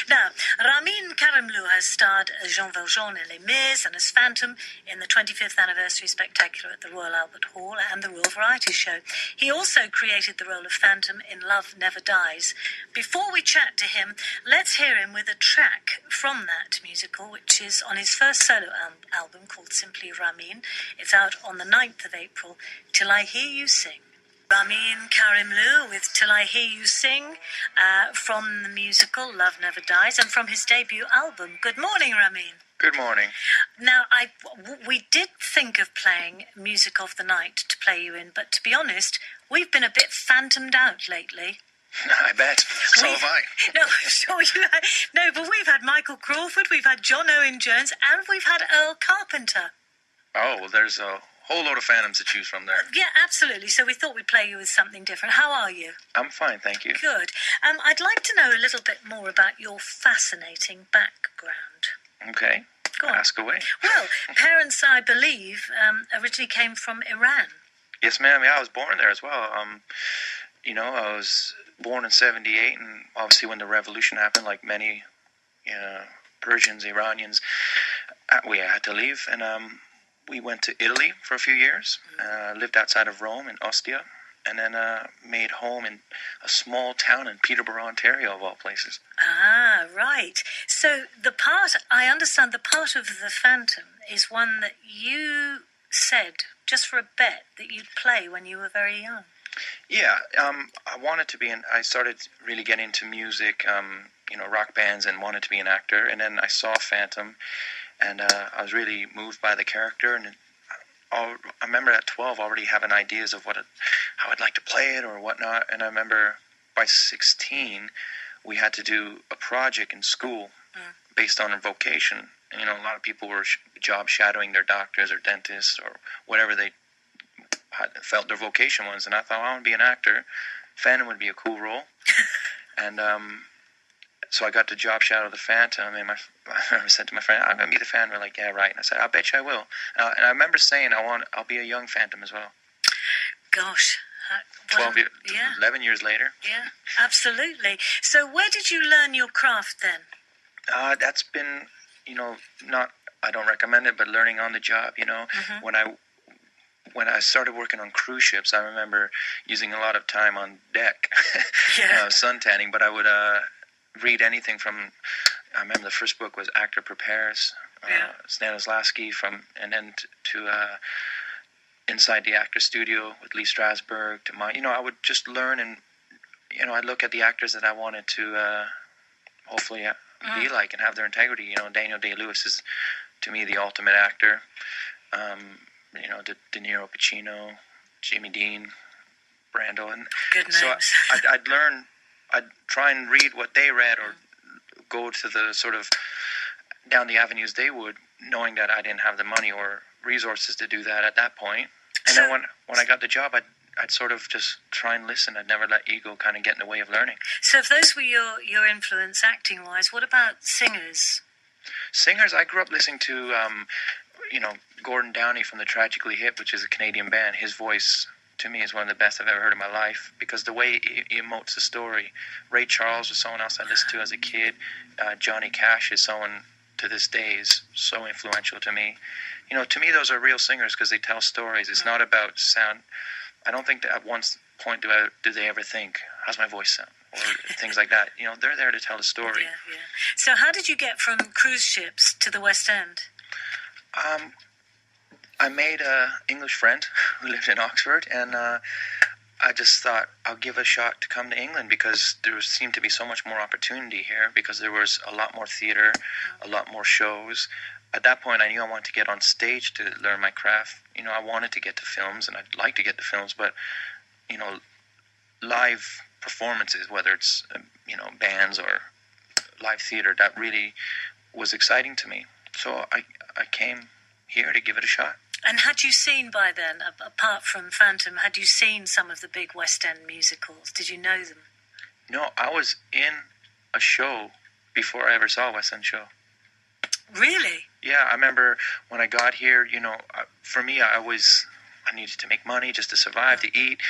Now, Ramin Karimloo has starred as Jean Valjean in Les Mis and as Phantom in the 25th anniversary spectacular at the Royal Albert Hall and the Royal Variety Show. He also created the role of Phantom in Love Never Dies. Before we chat to him, let's hear him with a track from that musical, which is on his first solo album called Simply Ramin. It's out on the 9th of April, Till I Hear You Sing. Ramin Karimloo with Till I Hear You Sing from the musical Love Never Dies and from his debut album. Good morning, Ramin. Good morning. Now, we did think of playing Music of the Night to play you in, but to be honest, we've been a bit phantomed out lately. I bet. So have I. No, sure you have. No, but we've had Michael Crawford, we've had John Owen Jones, and we've had Earl Carpenter. Oh, well, there's a whole load of phantoms to choose from there. Yeah, absolutely. So we thought we'd play you with something different. How are you? I'm fine, thank you. Good. I'd like to know a little bit more about your fascinating background. Okay. Go on. Ask away. Well, parents, I believe, originally came from Iran. Yes, ma'am. Yeah, I was born there as well. I was born in 78, and obviously when the revolution happened, like many Persians, Iranians, we had to leave, and we went to Italy for a few years, lived outside of Rome in Ostia, and then made home in a small town in Peterborough, Ontario, of all places. Ah, right. So I understand the part of the Phantom is one that you said, just for a bet, that you'd play when you were very young. Yeah, I wanted to be I started really getting into music, rock bands, and wanted to be an actor, and then I saw Phantom, and I was really moved by the character, and I remember at 12 already having ideas of how I'd like to play it or whatnot, and I remember by 16 we had to do a project in school based on a vocation. And, a lot of people were job shadowing their doctors or dentists or whatever they felt their vocation was, and I thought, I want to be an actor. Phantom would be a cool role. And so I got to job shadow the Phantom, and I said to my friend, I'm going to be the Phantom. We're like, yeah, right. And I said, I bet you I will. And I remember saying, I'll be a young Phantom as well. Gosh. 11 years later. Yeah, absolutely. So where did you learn your craft then? That's been, I don't recommend it, but learning on the job, Mm-hmm. When I started working on cruise ships, I remember using a lot of time on deck, sun tanning, but I would read anything from, I remember the first book was Actor Prepares, Stanislavski, and then to Inside the Actor Studio with Lee Strasberg, I would just learn, and, I'd look at the actors that I wanted to hopefully be like and have their integrity. Daniel Day-Lewis is, to me, the ultimate actor. De Niro, Pacino, Jamie Dean, Brando, and good names. So I'd try and read what they read, or go to the sort of down the avenues they would, knowing that I didn't have the money or resources to do that at that point. And then when I got the job, I'd sort of just try and listen. I'd never let ego kind of get in the way of learning. So if those were your influence acting-wise, what about singers? Singers, I grew up listening to Gordon Downey from the Tragically Hip, which is a Canadian band. His voice, to me, is one of the best I've ever heard in my life, because the way he emotes the story. Ray Charles was someone else I listened to as a kid. Johnny Cash is someone, to this day, is so influential to me. To me, those are real singers because they tell stories. It's not about sound. I don't think that at one point do they ever think, how's my voice sound? Or things like that. They're there to tell a story. Yeah. So how did you get from cruise ships to the West End? I made an English friend who lived in Oxford, and I just thought I'll give a shot to come to England, because there seemed to be so much more opportunity here, because there was a lot more theater, a lot more shows. At that point, I knew I wanted to get on stage to learn my craft. I wanted to get to films, and I'd like to get to films, but, live performances, whether it's, bands or live theater, that really was exciting to me. So I came here to give it a shot. And had you seen by then, apart from Phantom, had you seen some of the big West End musicals? Did you know them? No, I was in a show before I ever saw a West End show. Really? Yeah, I remember when I got here, for me, I needed to make money just to survive, to eat.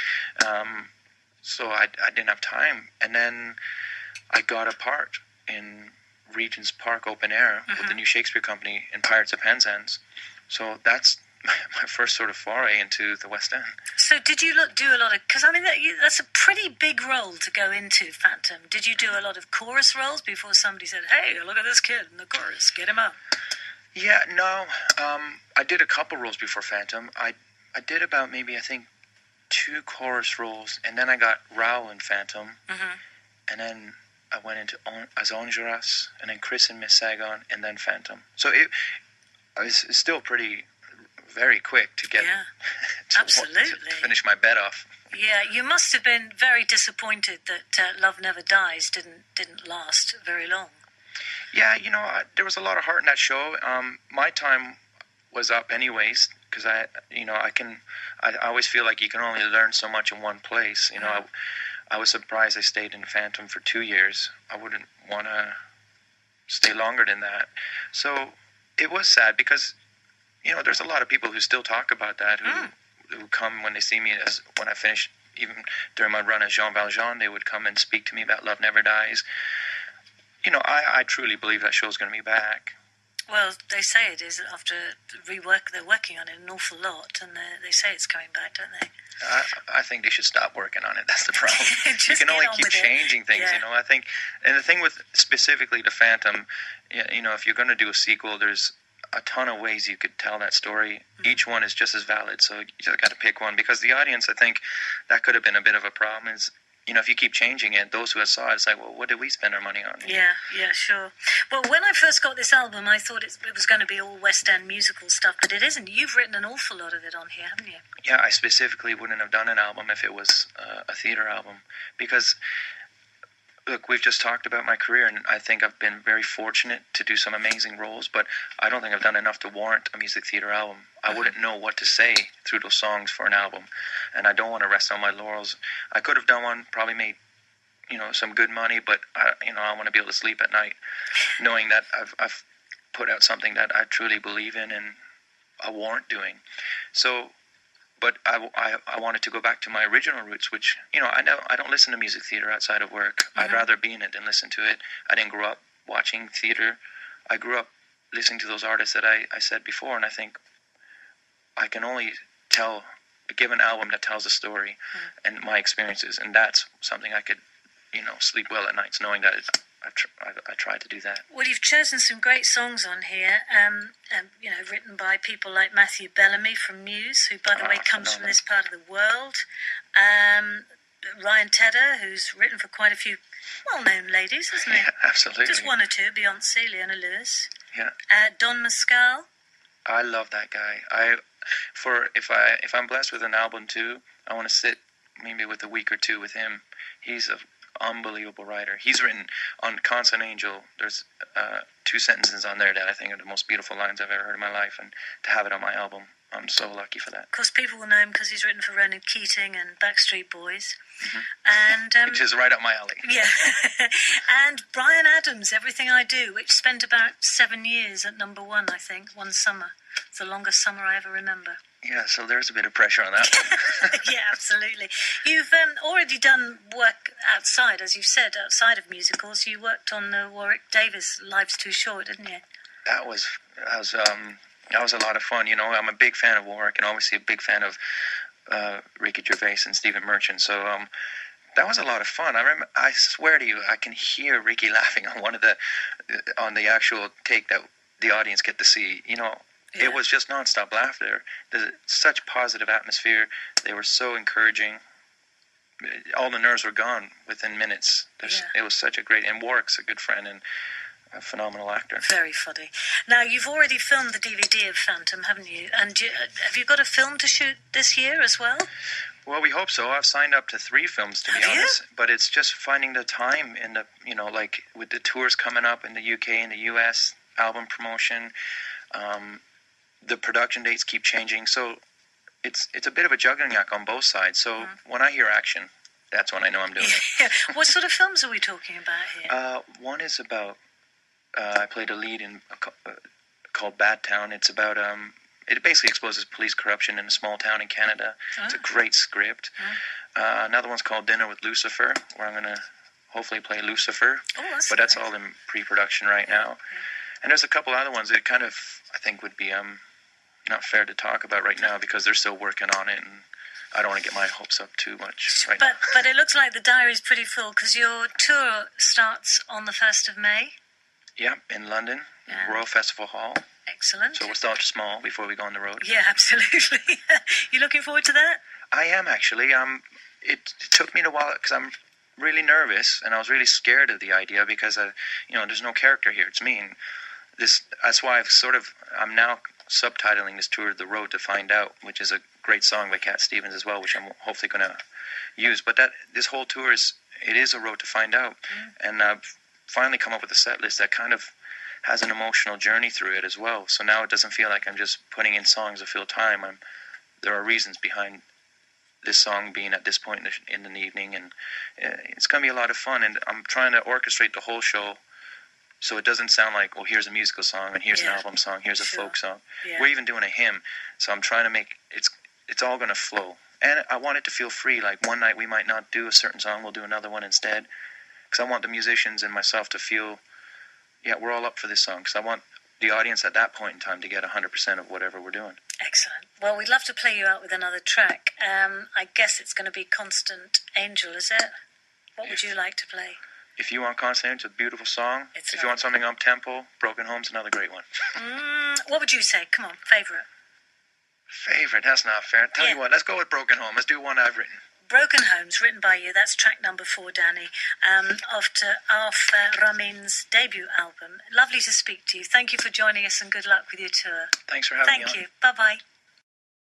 So I didn't have time. And then I got a part in Regent's Park Open Air with the new Shakespeare Company in Pirates of Penzance. So that's my first sort of foray into the West End. So did you do a lot of... Because, I mean, that's a pretty big role to go into, Phantom. Did you do a lot of chorus roles before somebody said, hey, look at this kid in the chorus, get him up? Yeah, no. I did a couple roles before Phantom. I did about maybe, I think, 2 chorus roles, and then I got Raoul in Phantom, and then I went into as Enjolras, and then Chris in Miss Saigon, and then Phantom. So it was still very quick to get to finish my bed off. Yeah, you must have been very disappointed that Love Never Dies didn't last very long. Yeah, there was a lot of heart in that show. My time was up anyways, because I always feel like you can only learn so much in one place. I was surprised I stayed in Phantom for 2 years. I wouldn't want to stay longer than that. So it was sad because, there's a lot of people who still talk about that, who come when they see me when I finished, even during my run as Jean Valjean, they would come and speak to me about Love Never Dies. I truly believe that show's going to be back. Well, they say it is after rework. They're working on it an awful lot, and they say it's coming back, don't they? I think they should stop working on it. That's the problem. You can only keep changing things, I think. And the thing with specifically the Phantom, if you're going to do a sequel, there's a ton of ways you could tell that story. Each one is just as valid, so you just got to pick one. Because the audience, I think, that could have been a bit of a problem. Is if you keep changing it, those who saw it, it's like, well, what did we spend our money on? Yeah, sure. Well, when I first got this album, I thought it was going to be all West End musical stuff, but it isn't. You've written an awful lot of it on here, haven't you? Yeah, I specifically wouldn't have done an album if it was a theater album. Because, look, we've just talked about my career, and I think I've been very fortunate to do some amazing roles, but I don't think I've done enough to warrant a music theater album. I wouldn't know what to say through those songs for an album, and I don't want to rest on my laurels. I could have done one, probably made, some good money, but I want to be able to sleep at night, knowing that I've put out something that I truly believe in and I warrant doing. So, but I wanted to go back to my original roots, which I don't listen to music theater outside of work. I'd rather be in it than listen to it. I didn't grow up watching theater. I grew up listening to those artists that I said before, and I think I can only give an album that tells a story and my experiences, and that's something I could, sleep well at nights knowing that I tried to do that. Well, you've chosen some great songs on here, written by people like Matthew Bellamy from Muse, who, by the way, comes from this part of the world. Ryan Tedder, who's written for quite a few well-known ladies, hasn't he? Yeah, absolutely. Just one or two: Beyonce, Leona Lewis. Yeah. Don Mescal. I love that guy. If I'm blessed with an album too, I want to sit maybe with a week or two with him. He's an unbelievable writer. He's written on Constant Angel. There's 2 sentences on there that I think are the most beautiful lines I've ever heard in my life, and to have it on my album, I'm so lucky for that. Of course, people will know him because he's written for Ronan Keating and Backstreet Boys. And which is right up my alley. Yeah. And Bryan Adams, Everything I Do, which spent about 7 years at number 1, I think, one summer. It's the longest summer I ever remember. Yeah, so there's a bit of pressure on that one. Yeah, absolutely. You've already done work outside, as you said, outside of musicals. You worked on the Warwick Davis Life's Too Short, didn't you? That was a lot of fun. I'm a big fan of Warwick, and obviously a big fan of Ricky Gervais and Stephen Merchant. So that was a lot of fun. I swear to you, I can hear Ricky laughing on the actual take that the audience get to see. Yeah. It was just nonstop laughter. There's such positive atmosphere. They were so encouraging. All the nerves were gone within minutes. It was such a great... And Warwick's a good friend and a phenomenal actor. Very funny. Now, you've already filmed the DVD of Phantom, haven't you? And have you got a film to shoot this year as well? Well, we hope so. I've signed up to 3 films, to be honest. But it's just finding the time in the, like with the tours coming up in the UK and the US, album promotion, the production dates keep changing, so it's a bit of a juggling act on both sides. So when I hear action, that's when I know I'm doing it. What sort of films are we talking about here? One is about I played a lead in called Bad Town. It's about it basically exposes police corruption in a small town in Canada. It's a great script. Another one's called Dinner with Lucifer, where I'm going to hopefully play Lucifer. Oh, that's but that's nice. all in pre-production right now. Yeah. And there's a couple other ones that kind of, I think, would be not fair to talk about right now because they're still working on it, and I don't want to get my hopes up too much right now. But it looks like the diary's pretty full because your tour starts on the 1st of May. Yeah, in London, Royal Festival Hall. Excellent. So we'll start small before we go on the road. Yeah, absolutely. You looking forward to that? I am actually. It took me a while because I'm really nervous and I was really scared of the idea because there's no character here. It's me. And that's why I'm now subtitling this tour The Road to Find Out, which is a great song by Cat Stevens as well, which I'm hopefully going to use. But this whole tour is a road to find out. And I've finally come up with a set list that kind of has an emotional journey through it as well. So now it doesn't feel like I'm just putting in songs to fill time. There are reasons behind this song being at this point in the evening, and it's going to be a lot of fun. And I'm trying to orchestrate the whole show so it doesn't sound like, well, here's a musical song, and here's an album song, here's a folk song. Yeah. We're even doing a hymn. So I'm trying to make it's all going to flow. And I want it to feel free. Like one night we might not do a certain song, we'll do another one instead. Because I want the musicians and myself to feel, we're all up for this song. Because I want the audience at that point in time to get 100% of whatever we're doing. Excellent. Well, we'd love to play you out with another track. I guess it's going to be Constant Angel, is it? What would you like to play? If you want Constant Angel, it's a beautiful song. If you want something up-tempo, Broken Home's another great one. What would you say? Come on, favourite. Favorite? That's not fair. Tell you what, let's go with Broken Home. Let's do one I've written. Broken Homes, written by you. That's track number 4, Danny, off Ramin's debut album. Lovely to speak to you. Thank you for joining us and good luck with your tour. Thanks for having me on. Thank you. Bye-bye.